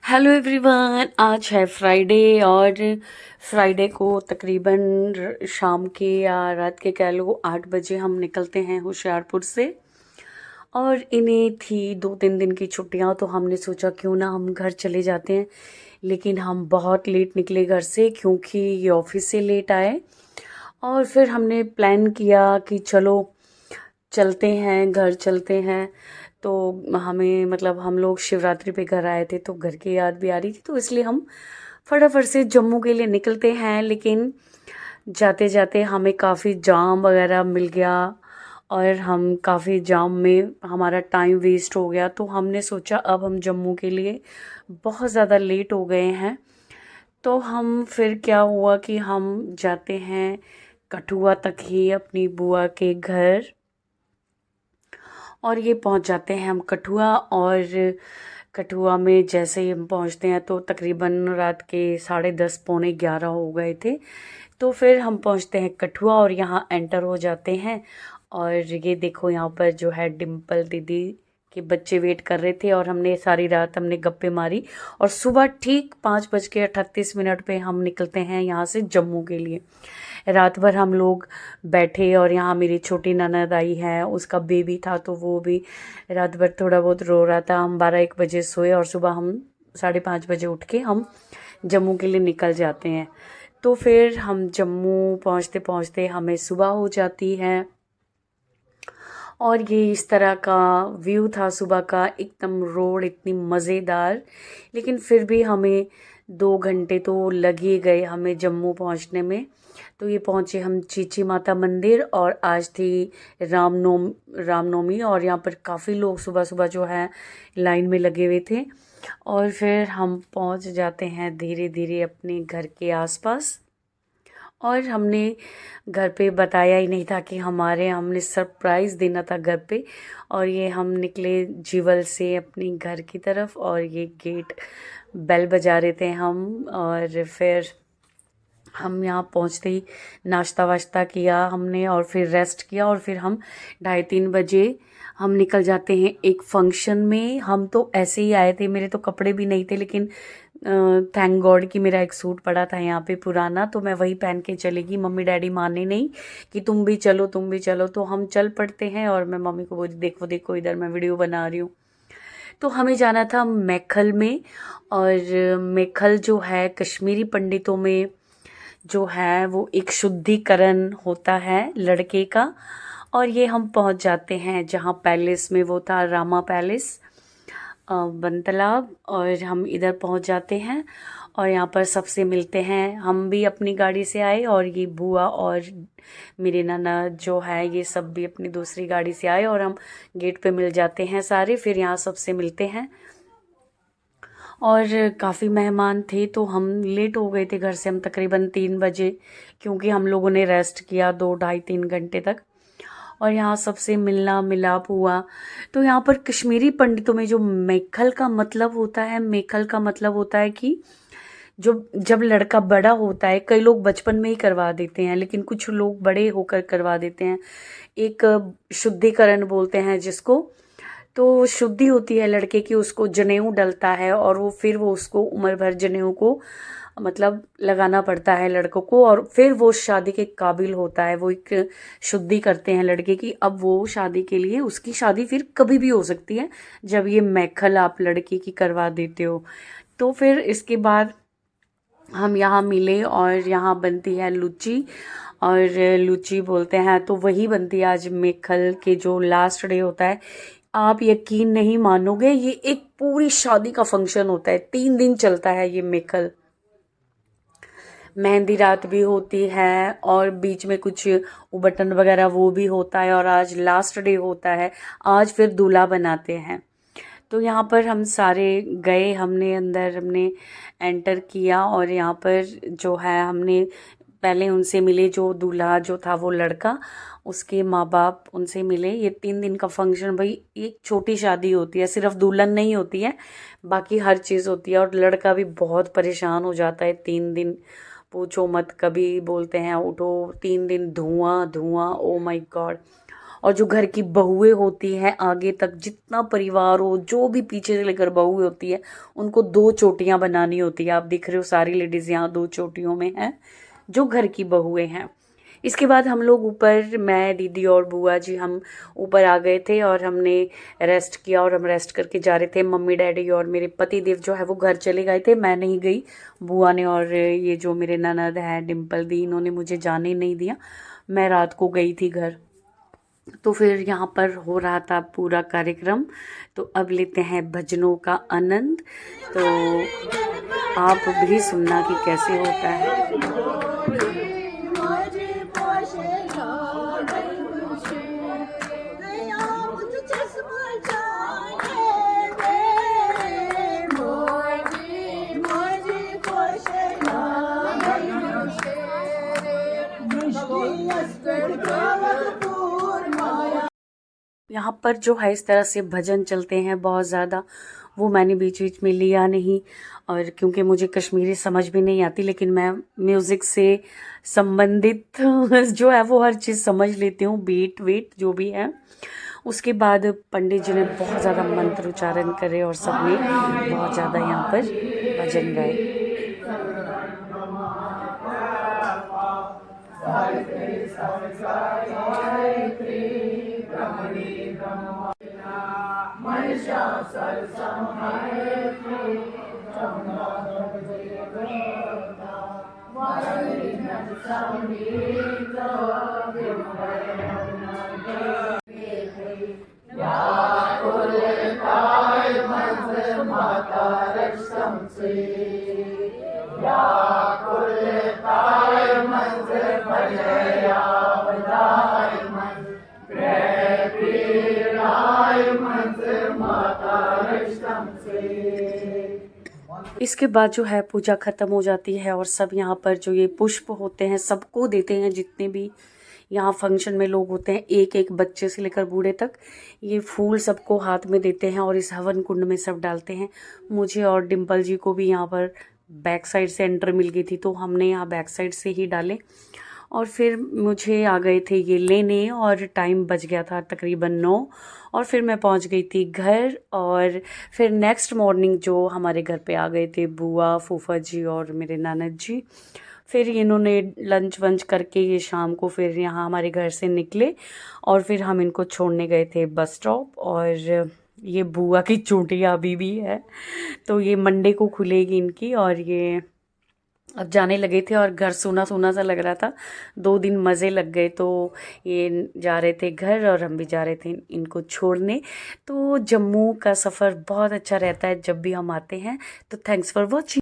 Hello everyone, आज है Friday और फ्राइडे को तकरीबन शाम के या रात के कह लो 8 बजे हम निकलते हैं होशियारपुर से। और इन्हें थी 2-3 दिन की छुट्टियां, तो हमने सोचा क्यों ना हम घर चले जाते हैं। लेकिन हम बहुत लेट निकले घर से क्योंकि ये ऑफिस से लेट आए। और फिर हमने प्लान किया कि चलो चलते हैं, घर चलते हैं। तो हमें मतलब हम लोग शिवरात्रि पे घर आए थे तो घर की याद भी आ रही थी, तो इसलिए हम फटाफट से जम्मू के लिए निकलते हैं। लेकिन जाते जाते हमें काफ़ी जाम वगैरह मिल गया और हम काफ़ी जाम में हमारा टाइम वेस्ट हो गया। तो हमने सोचा अब हम जम्मू के लिए बहुत ज़्यादा लेट हो गए हैं। तो हम फिर क्या हुआ कि हम जाते हैं कठुआ तक ही अपनी बुआ के घर। और ये पहुंच जाते हैं हम कठुआ। और कठुआ में जैसे ही हम पहुंचते हैं तो तकरीबन रात के 10:30 11 हो गए थे। तो फिर हम पहुंचते हैं कठुआ और यहाँ एंटर हो जाते हैं। और ये देखो यहाँ पर जो है डिम्पल दीदी के बच्चे वेट कर रहे थे और हमने सारी रात हमने गप्पे मारी। और सुबह ठीक 5:38 पे हम निकलते हैं यहाँ से जम्मू के लिए। रात भर हम लोग बैठे और यहाँ मेरी छोटी ननद आई है, उसका बेबी था तो वो भी रात भर थोड़ा बहुत रो रहा था। हम 12-1 बजे सोए और सुबह हम 5:30 बजे उठ के हम जम्मू के लिए निकल जाते हैं। तो फिर हम जम्मू पहुँचते पहुँचते हमें सुबह हो जाती है। और ये इस तरह का व्यू था सुबह का, एकदम रोड इतनी मज़ेदार। लेकिन फिर भी हमें 2 घंटे तो लग ही गए हमें जम्मू पहुंचने में। तो ये पहुंचे हम चीची माता मंदिर और आज थी रामनवमी और यहाँ पर काफ़ी लोग सुबह सुबह जो है लाइन में लगे हुए थे। और फिर हम पहुंच जाते हैं धीरे धीरे अपने घर के आसपास। और हमने घर पे बताया ही नहीं था कि हमने सरप्राइज़ देना था घर पे। और ये हम निकले जीवल से अपनी घर की तरफ और ये गेट बेल बजा रहे थे हम। और फिर हम यहाँ पहुँचते ही नाश्ता वाश्ता किया हमने और फिर रेस्ट किया और फिर हम 2:30-3 बजे हम निकल जाते हैं एक फंक्शन में। हम तो ऐसे ही आए थे, मेरे तो कपड़े भी नहीं थे, लेकिन थैंक गॉड कि मेरा एक सूट पड़ा था यहाँ पे पुराना, तो मैं वही पहन के चलेगी। मम्मी डैडी माने नहीं कि तुम भी चलो तुम भी चलो, तो हम चल पड़ते हैं। और मैं मम्मी को बोली देखो देखो इधर मैं वीडियो बना रही हूँ। तो हमें जाना था मेखल में। और मेखल जो है कश्मीरी पंडितों में जो है वो एक शुद्धिकरण होता है लड़के का। और ये हम पहुंच जाते हैं जहाँ पैलेस में वो था, रामा पैलेस वन तालाब। और हम इधर पहुंच जाते हैं और यहाँ पर सबसे मिलते हैं। हम भी अपनी गाड़ी से आए और ये बुआ और मेरे नाना जो है ये सब भी अपनी दूसरी गाड़ी से आए और हम गेट पे मिल जाते हैं सारे। फिर यहाँ सबसे मिलते हैं और काफ़ी मेहमान थे तो हम लेट हो गए थे घर से, हम तकरीबन 3 बजे, क्योंकि हम लोगों ने रेस्ट किया 2 ढाई 3 घंटे तक। और यहाँ सबसे मिलना मिलाप हुआ। तो यहाँ पर कश्मीरी पंडितों में जो मेखल का मतलब होता है, मेखल का मतलब होता है कि जो जब लड़का बड़ा होता है, कई लोग बचपन में ही करवा देते हैं लेकिन कुछ लोग बड़े होकर करवा देते हैं, एक शुद्धिकरण बोलते हैं जिसको। तो शुद्धि होती है लड़के की, उसको जनेऊ डलता है और वो उसको उम्र भर जनेऊ को मतलब लगाना पड़ता है लड़कों को। और फिर वो शादी के काबिल होता है, वो एक शुद्धि करते हैं लड़के की। अब वो शादी के लिए, उसकी शादी फिर कभी भी हो सकती है जब ये मैखल आप लड़की की करवा देते हो। तो फिर इसके बाद हम यहाँ मिले और यहाँ बनती है लुची। और लुची बोलते हैं तो वही बनती है आज मेखल के जो लास्ट डे होता है। आप यकीन नहीं मानोगे, ये एक पूरी शादी का फंक्शन होता है, 3 दिन चलता है ये मेखल। मेहंदी रात भी होती है और बीच में कुछ उबटन वगैरह वो भी होता है और आज लास्ट डे होता है। आज फिर दूल्हा बनाते हैं। तो यहाँ पर हम सारे गए, हमने अंदर हमने एंटर किया और यहाँ पर जो है हमने पहले उनसे मिले, जो दूल्हा जो था वो लड़का, उसके माँ बाप उनसे मिले। ये 3 दिन का फंक्शन, भाई एक छोटी शादी होती है, सिर्फ दुल्हन नहीं होती है, बाकी हर चीज़ होती है। और लड़का भी बहुत परेशान हो जाता है 3 दिन, पूछो मत। कभी बोलते हैं उठो, 3 दिन धुआं धुआं, ओ माय गॉड। और जो घर की बहुएं होती हैं, आगे तक जितना परिवार हो, जो भी पीछे से लेकर बहुएं होती है, उनको 2 चोटियां बनानी होती है। आप दिख रहे हो सारी लेडीज़ यहाँ 2 चोटियों में हैं, जो घर की बहुएं हैं। इसके बाद हम लोग ऊपर, मैं, दीदी और बुआ जी, हम ऊपर आ गए थे और हमने रेस्ट किया। और हम रेस्ट करके जा रहे थे। मम्मी डैडी और मेरे पति देव जो है वो घर चले गए थे, मैं नहीं गई। बुआ ने और ये जो मेरे ननद हैं डिम्पल दी, इन्होंने मुझे जाने नहीं दिया। मैं रात को गई थी घर। तो फिर यहाँ पर हो रहा था पूरा कार्यक्रम। तो अब लेते हैं भजनों का आनंद। तो आप भी सुनना कि कैसे होता है। यहाँ पर जो है इस तरह से भजन चलते हैं बहुत ज़्यादा, वो मैंने बीच बीच में लिया नहीं। और क्योंकि मुझे कश्मीरी समझ भी नहीं आती, लेकिन मैं म्यूज़िक से संबंधित जो है वो हर चीज़ समझ लेती हूँ, बीट वीट जो भी है। उसके बाद पंडित जी ने बहुत ज़्यादा मंत्र उच्चारण करे और सबने बहुत ज़्यादा यहाँ पर भजन गाए। इसके बाद जो है पूजा ख़त्म हो जाती है और सब यहाँ पर जो ये पुष्प होते हैं सबको देते हैं। जितने भी यहाँ फंक्शन में लोग होते हैं, एक एक बच्चे से लेकर बूढ़े तक, ये फूल सबको हाथ में देते हैं और इस हवन कुंड में सब डालते हैं। मुझे और डिम्पल जी को भी यहाँ पर बैक साइड से एंटर मिल गई थी, तो हमने यहाँ बैक साइड से ही डाले। और फिर मुझे आ गए थे ये लेने और टाइम बच गया था तकरीबन 9, और फिर मैं पहुंच गई थी घर। और फिर नेक्स्ट मॉर्निंग जो हमारे घर पे आ गए थे बुआ, फूफा जी और मेरे ननद जी, फिर इन्होंने लंच वंच करके ये शाम को फिर यहाँ हमारे घर से निकले और फिर हम इनको छोड़ने गए थे बस स्टॉप। और ये बुआ की चोटियाँ अभी भी है, तो ये मंडे को खुलेगी इनकी। और ये अब जाने लगे थे और घर सूना सूना सा लग रहा था। 2 दिन मज़े लग गए, तो ये जा रहे थे घर और हम भी जा रहे थे इनको छोड़ने। तो जम्मू का सफ़र बहुत अच्छा रहता है जब भी हम आते हैं। तो थैंक्स फॉर वॉचिंग।